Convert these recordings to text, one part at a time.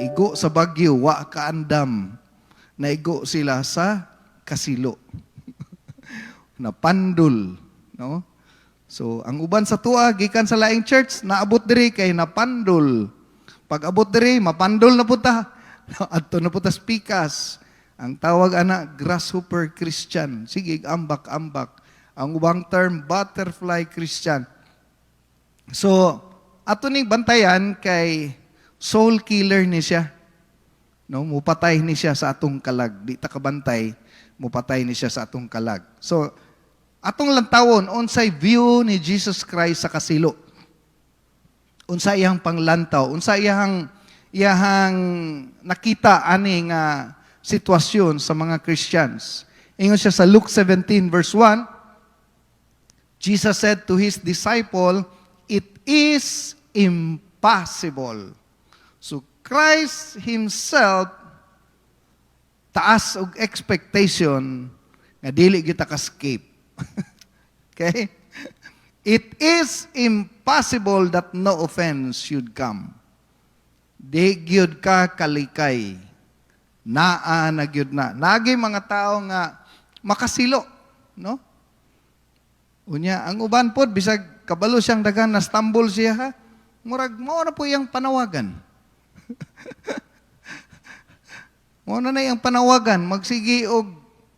Naigo sa bagyo, wa kaandam. Naigo sila sa kasilo. Napandol, no? So, ang uban sa tuwa, gikan sa laing church, naabot diri kay napandol. Pag abot diri, mapandol na punta. Adto na punta spikas. Ang tawag ana, grasshopper Christian. Sige, ambak-ambak. Ang ubang term, butterfly Christian. So, ato ning bantayan kay soul killer ni siya. No, mupatay ni siya sa atong kalag. Di ta kabantay, mupatay ni siya sa atong kalag. So, atong lantawon, unsay view ni Jesus Christ sa kasilo. Unsa iyang panglantaw, unsa iyang nakita ani nga sitwasyon sa mga Christians. Ingon siya sa Luke 17 verse 1, Jesus said to his disciple, "It is impossible." So Christ himself taas og expectation nga dili kita ka-escape. Okay? It is impossible that no offense should come. Di gyud ka kalikay. Naa na gyud na. Nagi mga tao nga makasilo, no? Unya, ang uban pod bisag kabalo siyang dagan na stumble siya ha. Murag mo na po iyang panawagan. Mo na iyang panawagan, magsigi og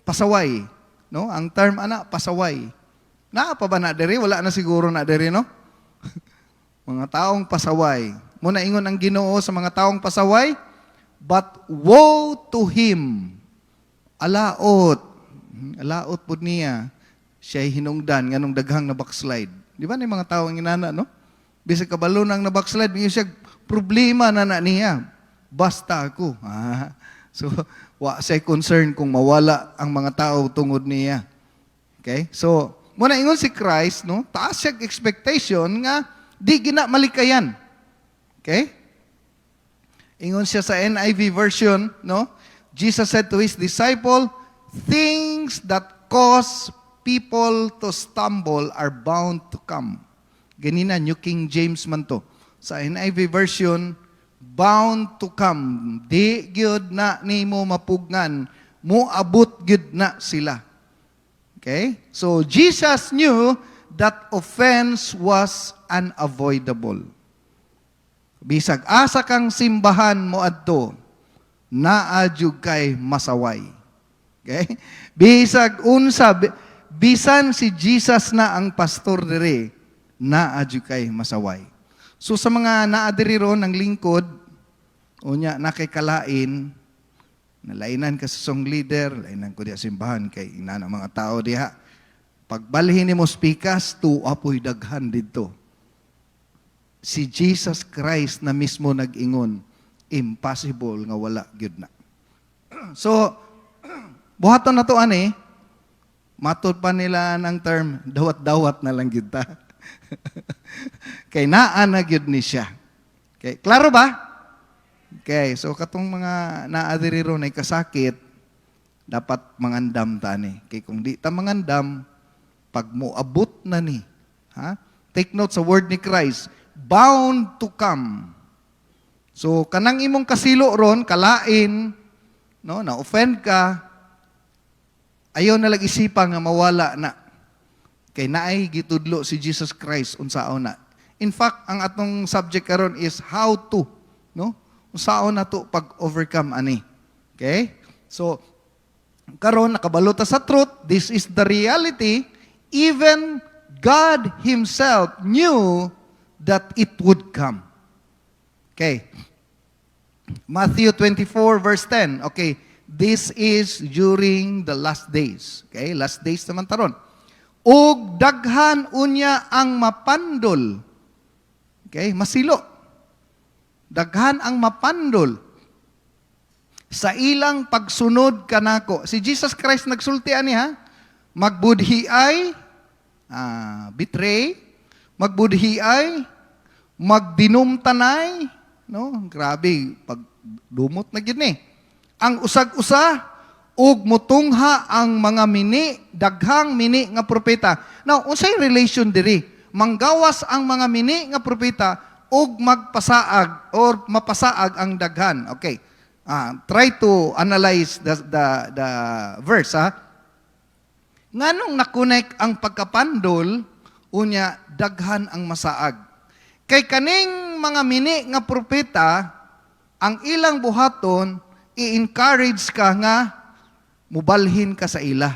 pasaway, no? Ang term ana pasaway. Naa pa ba na diri? Wala na siguro na diri, no? Mga taong pasaway. Muna ingon ang Ginoo sa mga taong pasaway, but woe to him. Alaot pud niya. Siya'y hinungdan nganong daghang na backslide. Di ba ni mga taong inana, no? Bisag kabalo nang na backslide, siya problema na niya. Basta ako. So, wa say concern kung mawala ang mga tao tungod niya. Okay? So, muna ingon si Christ, no? Taas siya expectation nga di gina malikayan. Okay? Ingon siya sa NIV version, no? Jesus said to his disciple, "Things that cause people to stumble are bound to come." Ganina, New King James man to. Sa NIV version, bound to come. Di gyud na nimo mapugnan, moabot gyud na sila. Okay? So, Jesus knew that offense was unavoidable. Bisag asa kang simbahan mo adto, naadyo kay masaway. Okay? Bisag unsa, bisan si Jesus na ang pastor diri, naadyo kay masaway. So sa mga naadiri ron ng lingkod, unya na kay kalain, nalainan ka sa song leader, lainan ko diha simbahan kay ina ng mga tao diha. Pagbalhin nimo spikas, apoy daghan didto. Si Jesus Christ na mismo nag-ingon, impossible nga wala gyud na. So, buhaton na to ani, matod pa nila ng term, dawat-dawat na lang gyud ta. Kay naa na gyud ni siya. Okay, klaro ba? Okay, so katong mga naadiri ron ay kasakit, dapat mangandam ta ni. Kay kung di ta mangandam, pag moabot na ni, ha? Take note sa word ni Christ, bound to come. So kanang imong kasilo ron, kalain, no, na-offend ka, ayaw na lang isipan nga mawala na. Kay naay gitudlo si Jesus Christ unsaon na. In fact, ang atong subject karon is how to, no? Unsaon na to pag-overcome ani. Okay? So karon nakabalota sa truth, this is the reality. Even God himself knew that it would come. Okay. Matthew 24 verse 10. Okay. This is during the last days. Okay, last days naman taron. Ug daghan unya ang mapandol. Okay, masilo. Daghan ang mapandol sa ilang pagsunod kanako. Si Jesus Christ nagsulti ani ha. Magbudhiay, betray, magbudhiay, magdinumtanay, no? Grabe, pag dumot na gid ni. Ang usag-usa ug mutungha ang mga mini, daghang mini nga propeta. Now, unsay relation diri? Manggawas ang mga mini nga propeta, ug magpasaag or mapasaag ang daghan. Okay. Try to analyze the verse, ha? Nganong nakunek ang pagkapandol, unya daghan ang masaag. Kay kaning mga mini nga propeta, ang ilang buhaton, i-encourage ka nga, mubalhin ka sa ila.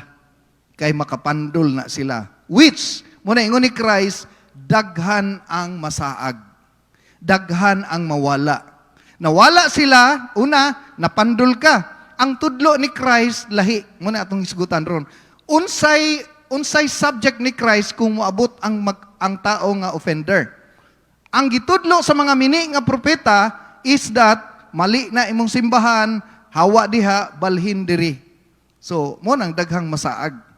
Kay makapandol na sila. Which, muna ingon ni Christ, daghan ang masaag. Daghan ang mawala. Nawala sila, una, napandol ka. Ang tudlo ni Christ, lahi. Muna atong isgutan ron. Unsay subject ni Christ kung moabot ang tao nga offender. Ang gitudlo sa mga mini nga propeta is that mali na imong simbahan, hawa diha, balhin diri. So, mo nang daghang masaag.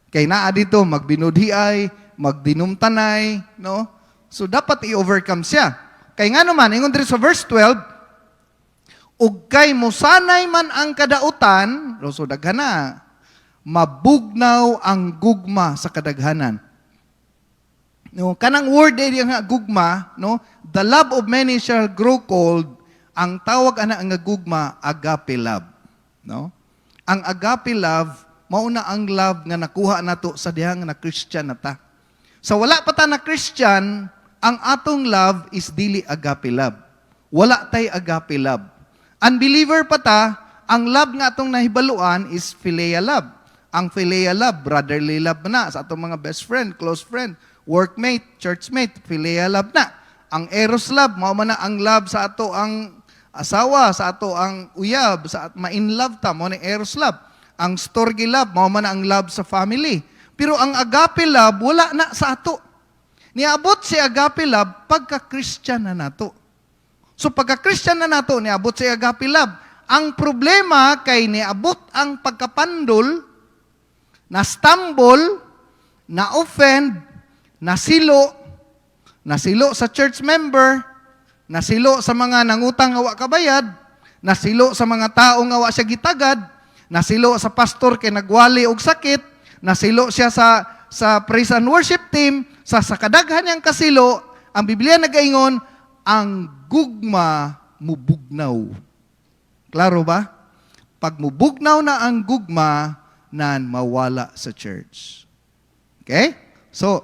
Kay naa dito magbinudhiay, magdinumtanay, no? So dapat i-overcome siya. Kay nga naman ingon diri sa verse 12, ug kay mosanay man ang kadautan, so daghan na, mabugnaw ang gugma sa kadaghanan. No, kanang word ay nga gugma, no? The love of many shall grow cold. Ang tawag ana nga gugma, agape love, no? Ang agape love mauna ang love nga nakuha nato sa dihang na Christian nata. Sa wala pa ta na Christian, ang atong love is dili agape love. Wala tay agape love. Unbeliever pa ta, ang love nga atong nahibaluan is philia love. Ang philia love, brotherly love na sa atong mga best friend, close friend, workmate, churchmate, philia love na. Ang eros love, mao man na ang love sa ato ang asawa, sa ato ang uyab, sa ma-in love ta, mao ni eros love. Ang storge love, mao man na ang love sa family. Pero ang agape love, wala na sa ato. Niabot si agape love pagka-Christian na nato. So pagka-Christian na nato, niabot si agape love. Ang problema kay niabot ang pagkapandol, na-stumble, na-offend, nasilo sa church member, nasilo sa mga nangutang nga wa kabayad, nasilo sa mga tao nga wa siya gitagad, nasilo sa pastor kay nagwali og sakit, nasilo siya sa praise and worship team, sa kadaghan niyang kasilo, ang Biblia nagaingon, ang gugma mubugnaw. Klaro ba? Pag mubugnaw na ang gugma, nan mawala sa church. Okay? So,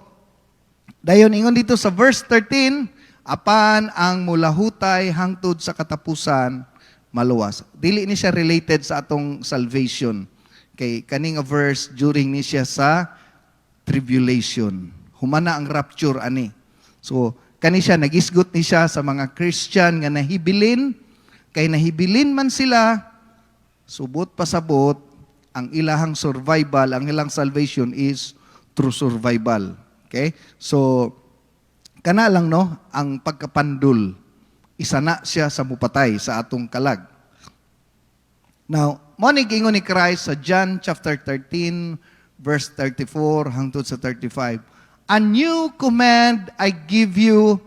dayon ingon dito sa verse 13, apan ang mulahutay hangtod sa katapusan, maluwas. Dili ni siya related sa atong salvation. Kay kaning verse during ni siya sa tribulation. Humana ang rapture ani. So, kani siya, nagisgot ni siya sa mga Christian nga nahibilin, kay nahibilin man sila, subot pasabot, ang ilahang survival, ang ilang salvation is through survival. Okay? So, kana lang no, ang pagkapandul, isa na siya sa mupatay sa atong kalag. Now, mo'y gingon ni Christ sa John chapter 13, verse 34 hangtod sa 35. A new command I give you,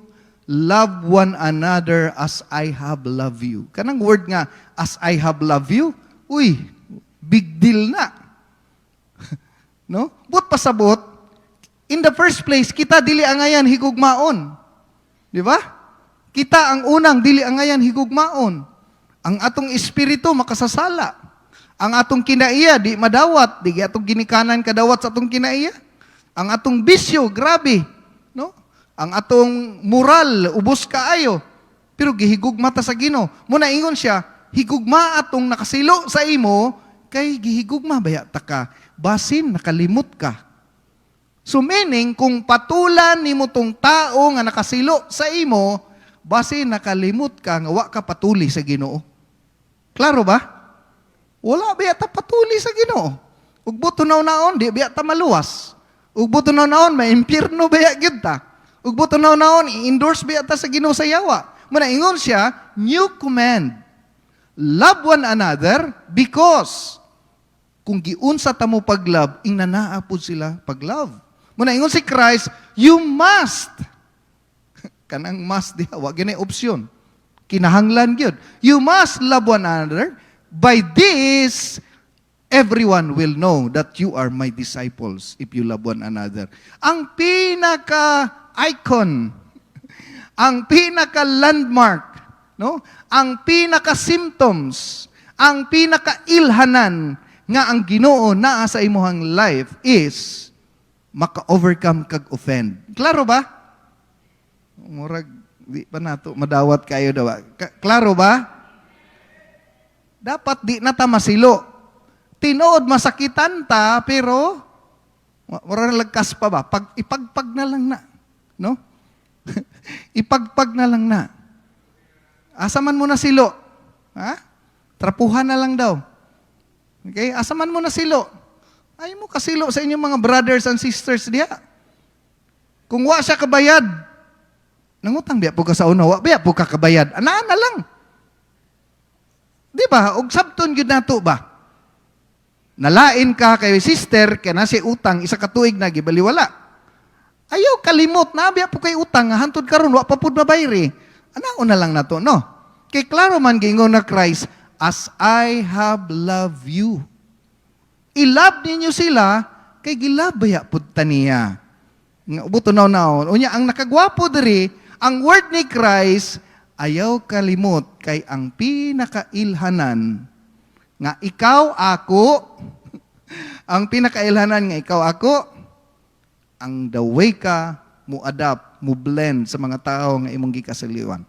love one another as I have loved you. Kanang word nga, as I have loved you, uy, big deal na. No? But pasabot, in the first place, kita dili angayan higugmaon. Di ba? Kita ang unang dili angayan higugmaon. Ang atong espiritu makasasala. Ang atong kinaiya di madawat, di atong ginikanan kadawat sa atong kinaiya. Ang atong bisyo, grabe, no? Ang atong moral, ubos kaayo. Pero gihigugma ta sa Ginoo. Muna ingon siya, higugma atong nakasilo sa imo, kay gihigugma baya ta ka. Basin nakalimot ka. So meaning, kung patulan nimo tong tao nga nakasilo sa imo, basin nakalimot ka, nga wa ka patuli sa Ginoo. Klaro ba? Wala baya ta patuli sa Ginoo. Ug buto naon, di baya ta maluwas. Ug buto naon, may impyerno baya gyud ta. Ug buto naon, i-endorse baya ta sa Ginoo sa yawa. Muna ingon siya, new command. Love one another because kung giunsa ta mo paglove, inanaa pud sila paglove. Muna ingon si Christ, you must. Kanang must diha, wa gyud option. Kinahanglan gyud. You must love one another. By this, everyone will know that you are my disciples if you love one another. Ang pinaka-icon, ang pinaka-landmark, no? Ang pinaka-symptoms, ang pinaka-ilhanan nga ang Ginoo naa sa imuhang life is maka-overcome kag offend. Klaro ba? Murag di pa nato madawat kayo daw. Klaro ba? Dapat di na ta masilo. Tinuod masakitan ta pero mura lagkas pa ba? Ipagpag na lang na, no? Ipagpag na lang na. Asaman mo na silo. Ha? Trapuhan na lang daw. Okay? Asaman mo na silo. Ay mo kasilo sa inyong mga brothers and sisters diha. Kung wa siya kabayad, nangutang biya po ka sa una, wa biya po ka kabayad. Anaan na lang. Di ba? Og sabton gyud nato ba? Nalain ka kay sister, kaya na si utang, isa ka tuig na, gibaliwala. Ayaw kalimot, nabiya po kay utang, hantod karon wa pa pud mabayri. Anao na lang nato, no? Kay klaro man gingon na Christ, as I have loved you. I-love ninyo sila, kay gilabaya pud taniya. Buto naon. Unya, ang nakagwapo diri, ang word ni Christ, ayaw kalimot, kay ang pinakailhanan, nga ikaw ako, ang pinakailhanan nga ikaw ako, ang the way ka mo adapt, mo blend sa mga tao nga imong gikasiliwan.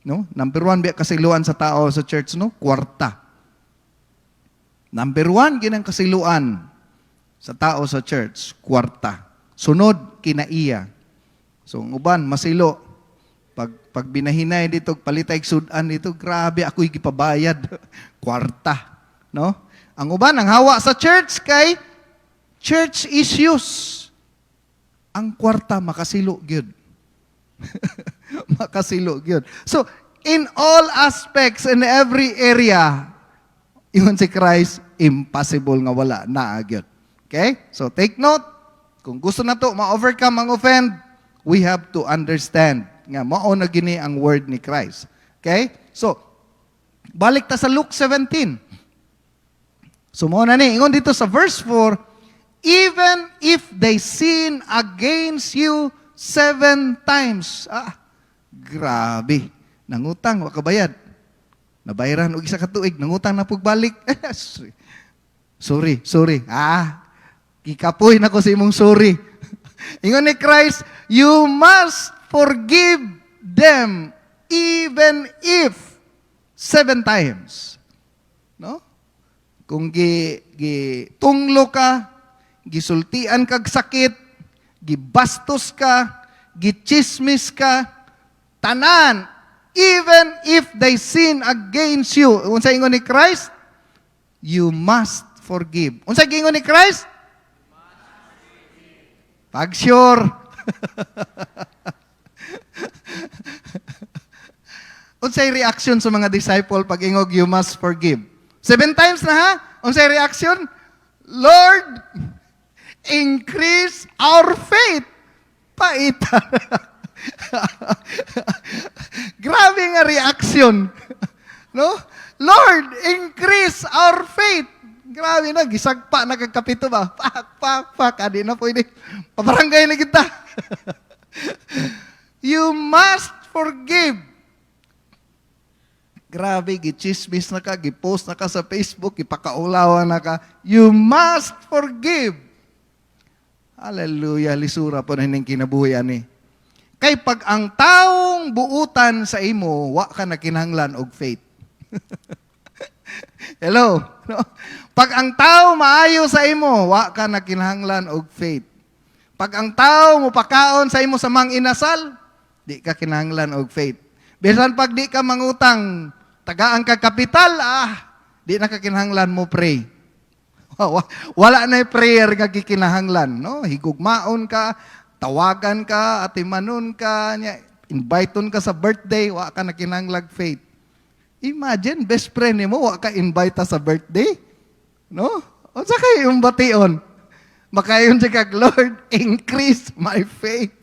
No? Number 1 biya kasiluan sa tao sa church, no? Kwarta. Number 1 ginang kasiluan sa tao sa church, kwarta. Sunod kinaiya. So ang uban masilo. Pag binahinay dito, palitay sudan dito, grabe ako'y gipabayad. Kwarta, no? Ang uban ang hawa sa church kay church issues. Ang kwarta makasilo gyud. Makasilo gyud. So, in all aspects, in every area, yun si Christ, impossible nga wala na gyud. Okay? So, take note. Kung gusto na to ma-overcome ang offend, we have to understand nga mao na gini ang word ni Christ. Okay? So, balik ta sa Luke 17. So, mao na ni, ingon dito sa verse 4, even if they sin against you 7 times. Grabe. Nangutang, wakabayad. Nabayaran og isa ka tuig, nangutang na pugbalik. Sorry. Kikapoy na ko sa imong sorry. Ingon ni Christ, you must forgive them even if 7 times. No? Kung gitunglo ka, gisultian kag sakit, gibastos ka, gichismis ka, tanan, even if they sin against you. Unsa ingon ni Christ? You must forgive. Unsa ingon ni Christ? Pag sure. Unsay reaction sa mga disciple pag ingog you must forgive? 7 times na ha? Unsay reaction? Lord, increase our faith. Paita. Grabe nga reaction. No? Lord, increase our faith. Grabe na, gisagpa na kagkapito ba? Pak. Adi na pwede. Pabarangay na kita. You must forgive. Grabe, gichismis na ka, gipost na ka sa Facebook, ipakaulawan na ka. You must forgive. Hallelujah, lisura po na hining kinabuhian ni. Kay pag ang taong buutan sa imo, wa ka na kinahanglan og faith. Hello? No? Pag ang tao maayo sa imo, wa ka na kinahanglan og faith. Pag ang tao mupakaon sa imo sa mang inasal, di ka kinahanglan og faith. Bisan pag di ka mangutang, tagaan ka kapital, di na ka kinahanglan mo pray. Wala na prayer nga gikinahanglan, no? Higugmaon ka, tawagan ka, atimanon ka, inviteon ka sa birthday, wa ka na kinahanglan faith. Imagine, best friend mo, wa ka invite sa birthday, no? O sa kayo yung bation? Makayon siya kag, Lord, increase my faith.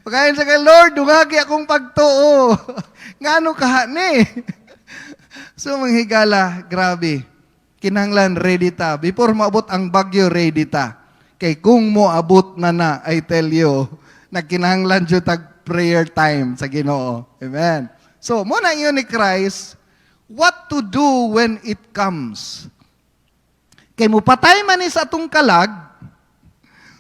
Makayon siya kag, Lord, dungagi akong pagtuo. Ngano kahani? So, manghigala, grabe. Kinahanglan, ready ta. Before maabot ang bagyo, ready ta. Kay kung mo abot na, I tell you, nagkinahanglan dyan tag prayer time sa Ginoo. Amen. So, muna yun ni Christ, what to do when it comes. Kay mo patay man ni sa atong kalag,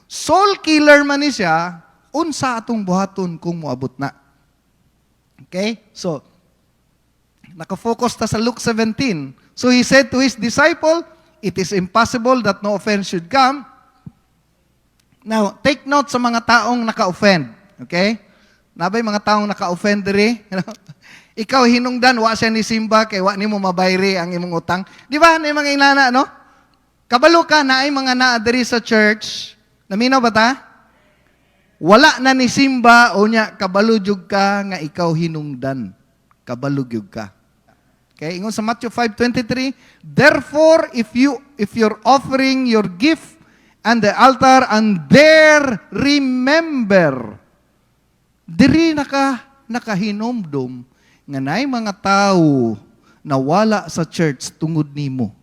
soul killer man ni siya, unsa atong buhaton kung moabot na. Okay? So, nakafocus ta sa Luke 17. So he said to his disciple, it is impossible that no offense should come. Now, take note sa mga taong naka-offend. Okay? Nabay mga taong naka-offend diri. Ikaw hinungdan, wa siya ni Simba, kay wa ni mo mabayri ang imong utang. Di ba? Ano yung mga inana, no? Kabalo ka na ay mga naa diri sa church. Naminaw ba ta? Wala na ni Simba, o niya, kabaludyog ka nga ikaw hinungdan. Kabalugyog ka. Okay, ingon sa Matthew 5:23, therefore, if you're offering your gift and the altar, and there remember, diri nakahinomdom, nga naay mga tao na wala sa church tungod nimo.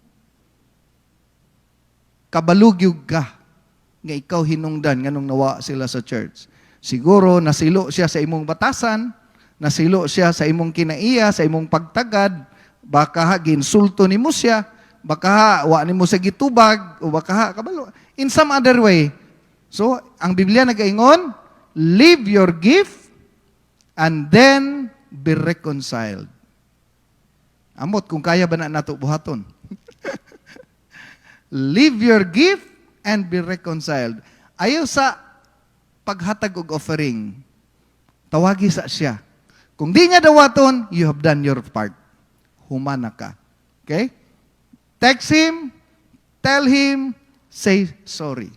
Kabalugyog ka nga ikaw hinungdan nganong nawa sila sa church. Siguro nasilo siya sa imong batasan, nasilo siya sa imong kinaiya, sa imong pagtagad, baka ginsulto nimo siya, baka wa nimo sa gitubag, o baka kabalo in some other way. So, ang Biblia nagaingon, leave your gift and then be reconciled. Amot kung kaya ba na nato buhaton. Leave your gift and be reconciled. Ayaw sa paghatag og offering, tawagi sa siya. Kung di niya dawaton, you have done your part. Humana ka. Okay? Text him, tell him, say sorry.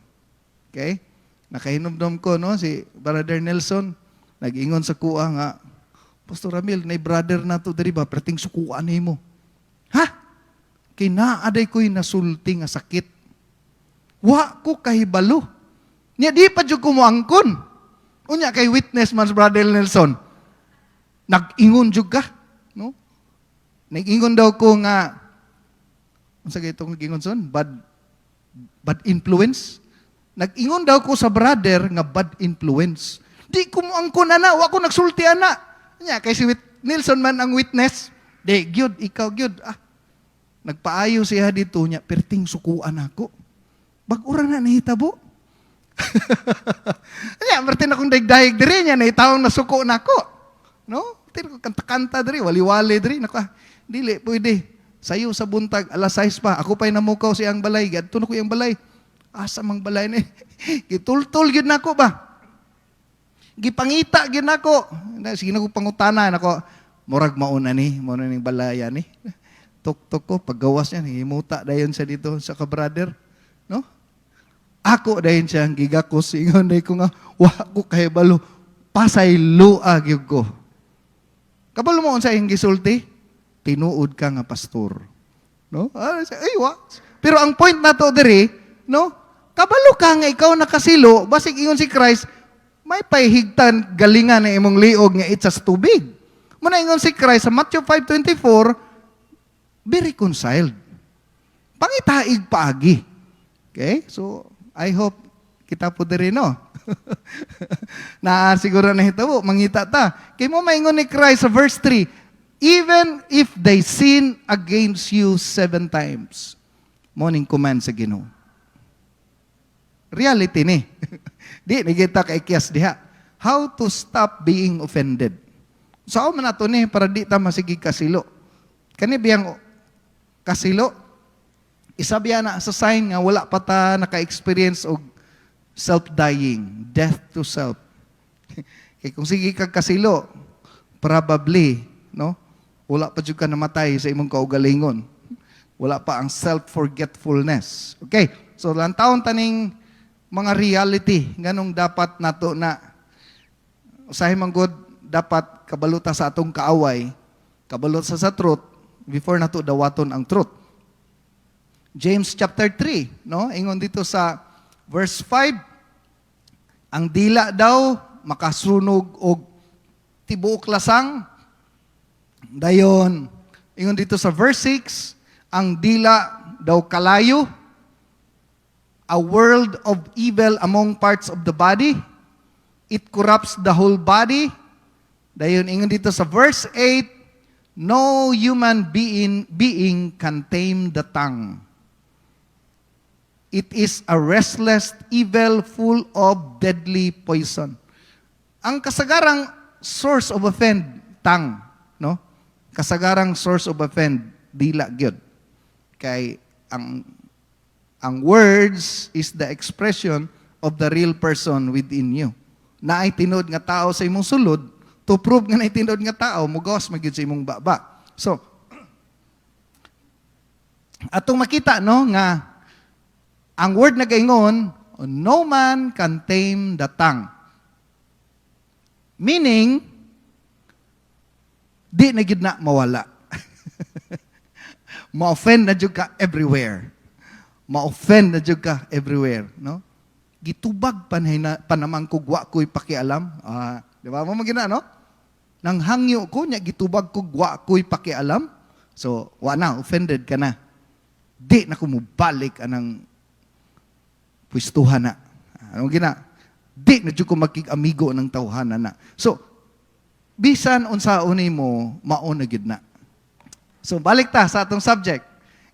Okay? Nakahinumdum ko, no? Si Brother Nelson, nag-ingon sa kuha nga, Pastor Ramil, na brother na to dari ba, prating sukuan mo. Ha? Kinaaday ko'y nasulti nga sakit. Wa ko kahibalo. Niya di pa dyan kumuangkon. Unya kay witness man Brother Nelson. Nag-ingon dyan ka. No? Nag-ingon daw ko nga, ang sagay itong nag-ingon son? Bad influence? Nag-ingon daw ko sa brother nga bad influence. Di kumuangkon na, wa ko nagsulti na. Nya kay si Nelson man ang witness. Di, gyud, ikaw gyud. Nagpaayo siya dito niya, perting sukuan ako. Bag-ura na nahitabo. Nya, martin akong daig-daig diri niya, nahitawang nasuko na ako. No? Tino kanta-kanta diri, wali-wali diri. Naku, dili, pwede. Sayo sa buntag, alas 6 pa. Ako pa'y namukaw siyang balay. Gadto na ko yung balay. Asa mang balay ni? Gitul-tul yun na ako ba? Gipangita yun na ako. Sige na ko pangutana. Nako, murag mauna ni, mauna ning balaya ni. Tuk-tuk ko, paggawas niya, himuta dayon siya dito sa ka-brother. No? Ako dayon siya, ang gigakos, ingon dayon ko nga, ko kahibalo, pasay luag yung ko. Kabalo mo sa iyong gisulti, tinuod ka nga pastor. No? Ay, pero ang point na to diri, no? Kabalo ka nga ikaw nakasilo, basig ingon si Christ, may paihigtan galingan na imong liog nga itsas tubig. Muna ingon si Christ sa Matthew 5:24, be reconciled. Pangitaig paagi. Okay? So, I hope kita po diri, no? Na siguro na hitabo, mangita ta. Kay mo maingon ni Christ sa verse 3, even if they sin against you 7 times. Morning command sa Ginoo. Reality ni. Di, nagita kay Kiyas diha. How to stop being offended. So, man nato ni, para di ta masigi kasilo. Kani biyang kasilo, isa biya na sa sign nga wala pa ta naka-experience og self-dying, death to self. Kaya kung sige kag kasilo, probably, no? Wala pa jud ka namatay sa imong kaugalingon. Wala pa ang self-forgetfulness. Okay, so lantawon taning mga reality nganong dapat nato na usahay man gud dapat kabaluta sa atong kaaway, kabalot sa truth, before nato dawaton ang truth. James chapter 3, no? Ingon dito sa verse 5, ang dila daw makasunog og tibuok lasang. Dayon, ingon dito sa verse 6, ang dila daw kalayo, a world of evil among parts of the body. It corrupts the whole body. Dayon ingon dito sa verse 8, no human being can tame the tongue. It is a restless evil full of deadly poison. Ang kasagarang source of offend, tongue, no? Kasagarang source of offend, dila gyud. Kay ang words is the expression of the real person within you. Na ay tinod nga tao sa imong sulod, to prove nga na tinod nga tao, mugawas magyud sa imong baba. So, atong makita, no, nga ang word na gaingon, no man can tame the tongue. Meaning, di na gid na mawala. Ma-offend na jud ka everywhere. Ma-offend na jud ka everywhere, no? Gitubag panamang kugwa ko'y pakialam. Di ba mo magina, no? Nang hangyo ko, nya gitubag kugwa ko'y pakialam. So, na, offended ka na. Di na kumubalik anang pwistuhan na. Ano gina? Di na jud ko makig-amigo ng tawhanan na. So, bisan unsaon mo, mauna gid na. So, balik ta sa atong subject.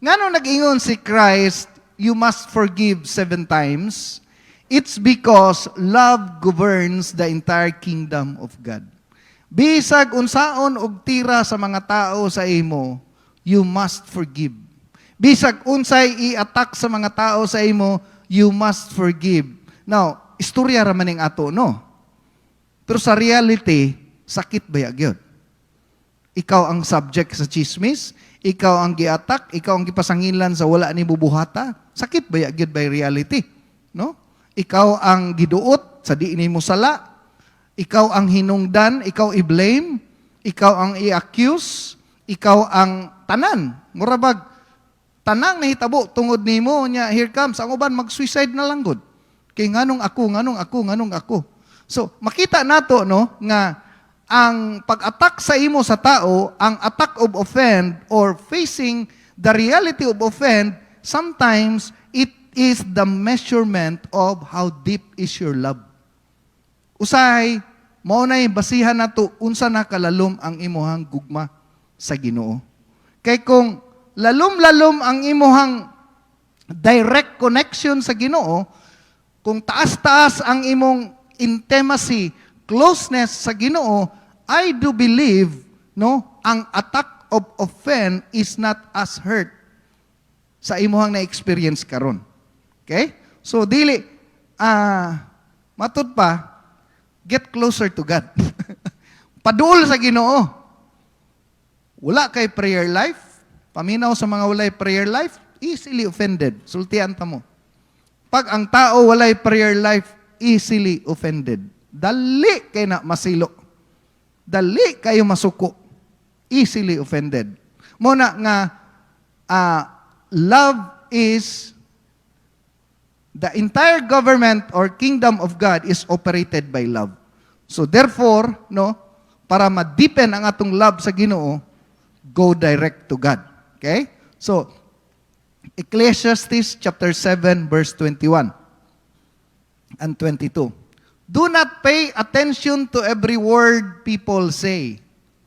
Ngano nag-ingon si Christ, you must forgive 7 times? It's because love governs the entire kingdom of God. Bisag unsaon og tira sa mga tao sa imo, you must forgive. Bisag unsay i-attack sa mga tao sa imo, you must forgive. Now, istorya ra man ning ato, no? Pero sa reality, sakit ba gyud? Ikaw ang subject sa chismis, ikaw ang gi-attack, ikaw ang gipasangilan sa wala ni bubuhata. Sakit ba gyud by reality, no? Ikaw ang giduot sa di nimo sala, ikaw ang hinungdan, ikaw i-blame, ikaw ang i-accuse, ikaw ang tanan. Murabag tanang nahitabo tungod nimo nya, here comes ang uban mag-suicide na lang gud. Kay nganong ako. So makita nato, no, nga ang pag-attack sa imo sa tao, ang attack of offend or facing the reality of offend, sometimes it is the measurement of how deep is your love. Usay, mao nay basihan nato unsa na kalalom ang imuhang gugma sa Ginoo. Kay kung lalom-lalom ang imuhang direct connection sa Ginoo, kung taas-taas ang imong intimacy, closeness sa Ginoo, I do believe, no, ang attack of offense is not as hurt sa imuhang na-experience karon. Okay? So dili matud pa, get closer to God. Padul sa Ginoo. Wala kay prayer life, paminaw sa mga walay prayer life, easily offended. Sultian ta mo. Pag ang tao walay prayer life, easily offended. Dali kay na masilo. Dali kayo masuko. Easily offended. Muna nga, love is, the entire government or kingdom of God is operated by love. So therefore, no, para ma-deepen ang atong love sa Ginoo, go direct to God. Okay? So, Ecclesiastes chapter 7 verse 21 and 22. Do not pay attention to every word people say.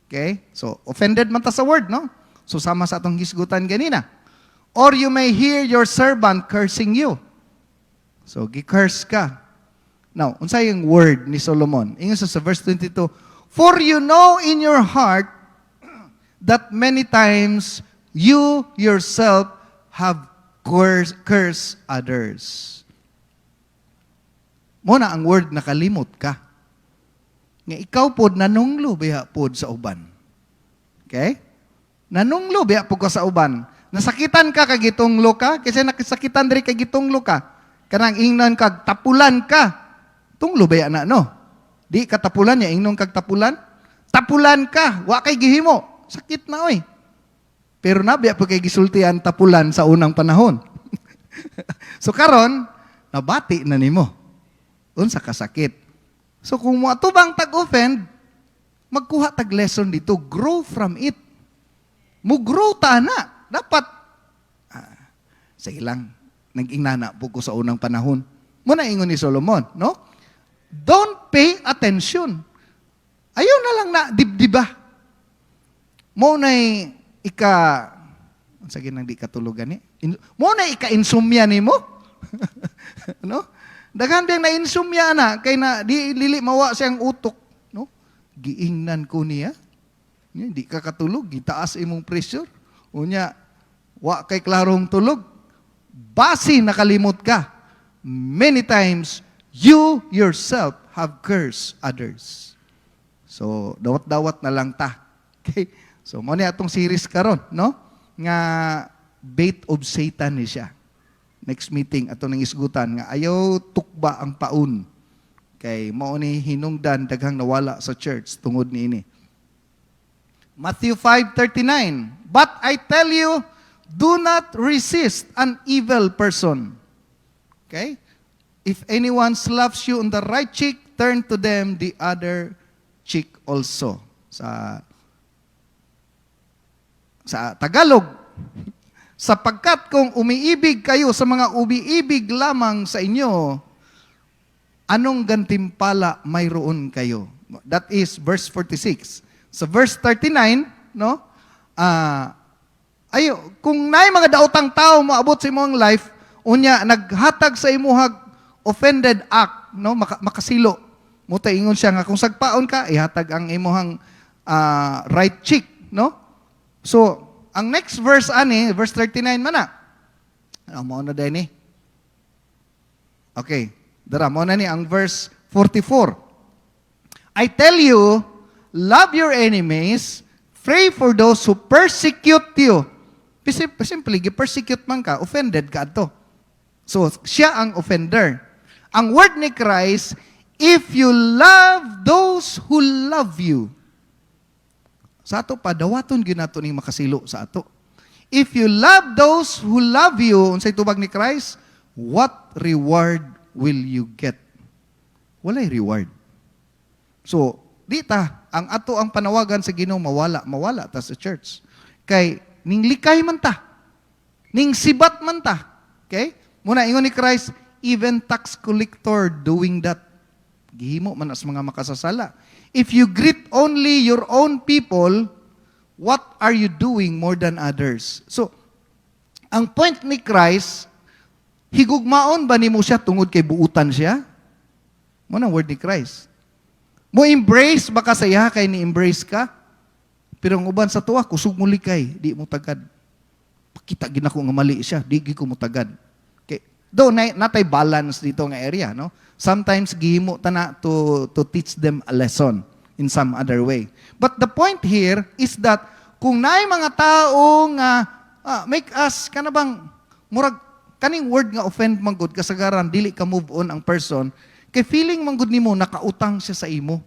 Okay? So, offended man ta sa word, no? So, sama sa atong hisgutan ganina. Or you may hear your servant cursing you. So, gi-curse ka. Now, unsay yung word ni Solomon? Ingon sa verse 22, for you know in your heart that many times you yourself have cursed others. Muna ang word nakalimot ka. Nga ikaw pod nanunglo biya pod sa uban. Okay? Nanunglo biya pod ka sa uban. Nasakitan ka kagitunglo ka, kasi nakisakitan diri kagitunglo ka. Kanang ingnon kag tapulan ka. Tunglo biya na, no? Di ka tapulan niya, ingnon kag tapulan. Tapulan ka, wa kay gihimo. Sakit na, oy. Pero nabiya po kay gisultian tapulan sa unang panahon. So karon, nabati na nimo. Unsa kasakit. So kung mo atubang tag-offend, magkuha tag lesson dito, grow from it. Mo-grow ta na. Dapat, sige lang, nag-ingnana po ko sa unang panahon. Muna ingon ni Solomon, no? Don't pay attention. Ayaw na lang na dibdiba. Mo na'y sige nang di katulugan ni. Mo na'y ika-insomnia ni mo. No? Daghan diyang na-insomnia na, kay na di lili mawa siyang utok. No? Giingnan ko niya. Di ka katulog, gitaas imong pressure. Unya, wa kay klarong tulog. Basi nakalimot ka. Many times, you yourself have cursed others. So, dawat-dawat na lang ta. Okay? So, mo ni atong series karon, no? Nga bait of Satan ni siya. Next meeting ato nang isgutan nga ayaw tukba ang paun. Kay mao ni hinungdan daghang nawala sa church tungod niini. Matthew 5:39. But I tell you, do not resist an evil person. Okay? If anyone slaps you on the right cheek, turn to them the other cheek also. Sa Tagalog, sapagkat kung umiibig kayo sa mga umiibig lamang sa inyo, anong gantimpala mayroon kayo? That is verse 46. Sa verse 39, no? Kung naay mga daotang tao moabot sa imong life, unya naghatag sa imuhag offended act, no? Makasilo. Muta ingon siya nga kung sagpaon ka, ihatag ang imuhang right cheek, no? So, ang next verse verse 39 man na. Ano mo na din eh? Okay. Dara mo na ni ang verse 44. I tell you, love your enemies, pray for those who persecute you. Simply, persecute man ka, offended ka to. So, siya ang offender. Ang word ni Christ, if you love those who love you, sa ato pa, dawaton ginato ning makasilo sa ato. If you love those who love you, unsay tubag ni Christ, what reward will you get? Walay reward. So, ang ato ang panawagan sa Ginoo mawala ta sa church. Kay ning likay man ta. Ning sibat man ta. Okay? Muna ingon ni Christ, even tax collector doing that. Gihimo man as mga makasasala. If you greet only your own people, what are you doing more than others? So, ang point ni Christ, higugmaon ba nimo siya tungod kay buutan siya? Mo na word ni Christ. Mo embrace baka saya kay ni embrace ka? Pero ang uban sa tuwa, kusog mo likay, di mo tagad. Pakita gina ko nga mali siya, di ko mo tagad. Okay. Though natay balance dito nga area, no? Sometimes gihimo ta na to teach them a lesson in some other way. But the point here is that kung naay mga tao nga make us kanabang murag kaning word nga offend man gud kasagaran dili ka move on ang person kay feeling man gud nimo nakautang siya sa imo.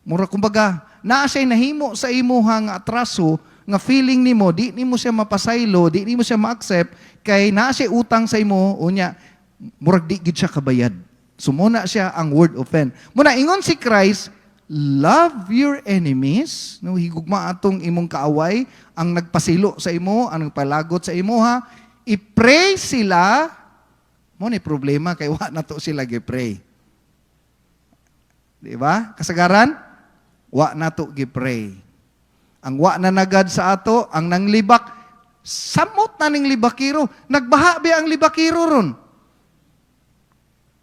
Murag kumbaga naa siya nahimo sa imo nga atraso nga feeling nimo di nimo siya mapasaylo, di nimo siya ma-accept kay naa siya utang sa imo unya murag di gid siya kabayad. So muna siya ang word offend. Muna ingon si Christ, love your enemies. No, higugma atong imong kaaway, ang nagpasilo sa imo, ang nagpalagot sa imo ha. I-pray sila. Mo ni problema kay wa na to sila gi-pray. Di ba? Kasagaran, wa na to gi-pray. Ang wa na nagad sa ato, ang nanglibak, samot na ning libakiro. Nagbaha ba ang libakiro ron?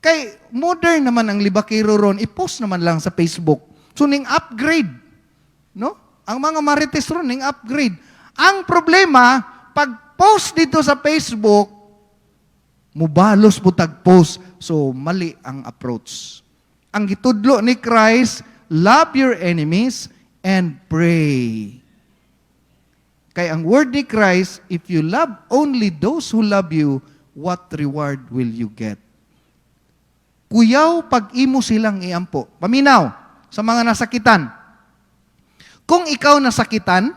Kay modern naman ang libakiro ron, i-post naman lang sa Facebook. So, ning upgrade. No? Ang mga marites ron, ning upgrade. Ang problema, pag post dito sa Facebook, mubalos mo tag-post. So, mali ang approach. Ang gitudlo ni Christ, love your enemies and pray. Kay ang word ni Christ, if you love only those who love you, what reward will you get? Kuyaw pag imo silang iampo. Paminaw sa mga nasakitan. Kung ikaw nasakitan,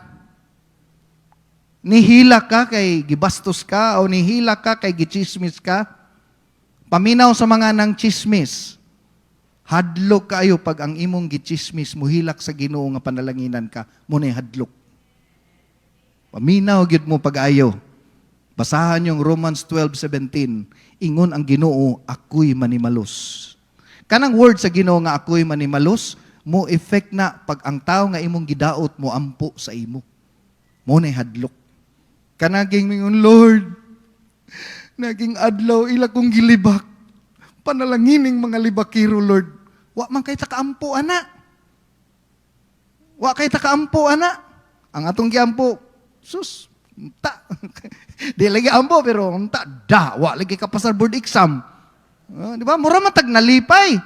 nihila ka kay gibastos ka o nihila ka kay gichismis ka, paminaw sa mga nang chismis. Hadlok kayo pag ang imong gichismis muhilak sa Ginoo nga panalanginan ka, munay hadlok. Paminaw gyud mo pag-ayo. Basahan yung Romans 12:17. Ingon ang Ginoo, ako'y manimalos. Kanang word sa Ginoo nga ako'y manimalos, mo effect na pag ang tao nga imong gidaot mo ampo sa imo. Mo na hadlok. Kanaging mingon, Lord, naging adlaw ila kong gilibak. Panalangining mga libakiro, Lord. Wa man kay takaampo, ana. Wa kay takaampo, ana. Ang atong giampo, sus, ta. Di lagi ampo, pero ta, wa lagi ka pasar board exam. Di ba? Mura matag nalipay.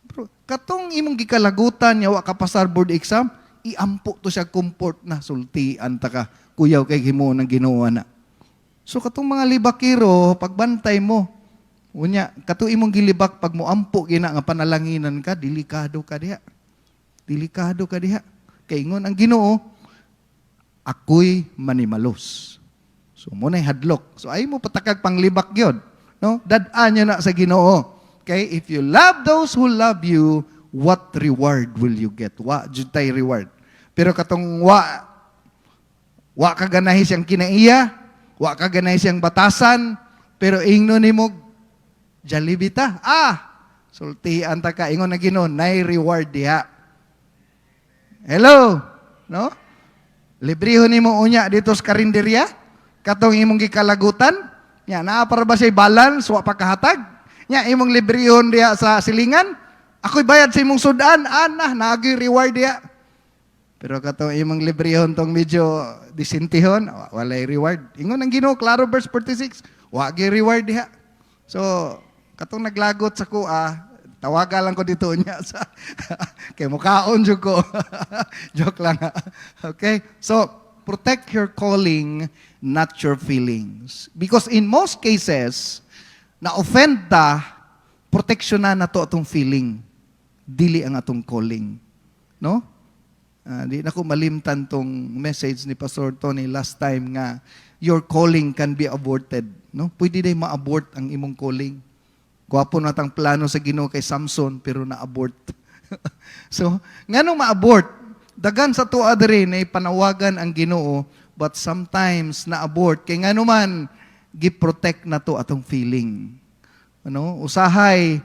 Pero katong imong gikalagutan niya, wa ka pasar board exam, iampo to siya comfort na sultian ta ka. Kuyaw kay himo ng Ginoo na. So katong mga libakiro, pagbantay mo, unya, kato imong gilibak pag mo ampo gina nga panalanginan ka, delikado ka diha. Delikado ka diha. Kay ingon ang Ginoo, ako'y manimalos. So muna'y hadlok. So ay mo patakag panglibak gyud, no? Dad-an nyo na sa Ginoo. Okay, if you love those who love you, what reward will you get? Wa jud tay reward. Pero katong wa ka ganahi siyang kinaiya, wa ka ganahi siyang batasan, pero ingno nimo Jollibee ta. Sultian ta ka ingon na Ginoo, nay reward diha. Hello, no? Librehon nimo unya dito sa karinderya, katong imong gikalagutan, nya naa para ba say balance wa pagkahatag? Nya imong librehon diha sa silingan, ako'y bayad sa imong sudan, nagi reward diha. Pero katong imong librehon tong medyo disintihon, walay reward. Ingon ang Ginoo, klaro verse 46, wa gi reward diha. So, katong naglagot sa kuha, tawaga lang ko dito niya sa kay mukaon jud ko. Joke lang. Okay? So, protect your calling, not your feelings. Because in most cases, na-offend ta, protection na to atong feeling. Dili ang atong calling. No? Di na ko malimtan tong message ni Pastor Tony last time nga, your calling can be aborted. No? Pwede day ma-abort ang imong calling. Gwapo natang plano sa Ginoo kay Samson, pero na-abort. So, nganong ma-abort? Dagan sa tuwa diri na panawagan ang Ginoo, but sometimes na-abort. Kay ngano man, gi-protect na to atong feeling. Ano? Usahay,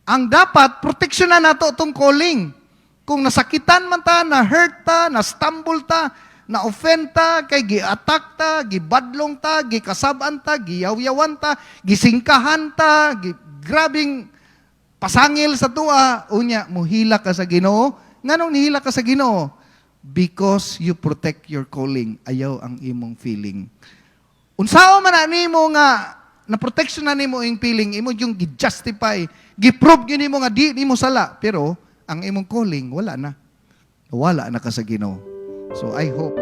ang dapat, proteksyonan na to atong calling. Kung nasakitan man ta, na-hurt ta, na-stumble ta, na-offend ta, kay gi-attack ta, gibadlong ta, gikasaban ta, giyaw-yawan ta, gisingkahan ta, grabing pasangil sa tuwa, unya, muhila ka sa Ginoo. Nganong nihila ka sa Ginoo? Because you protect your calling. Ayaw ang imong feeling. Unsao man na nimo nga, na-protection na nimo yung feeling, imo yung gi-justify, gi-prove yun nimo nga di nimo sala, pero ang imong calling, wala na. Wala na ka sa Ginoo. So I hope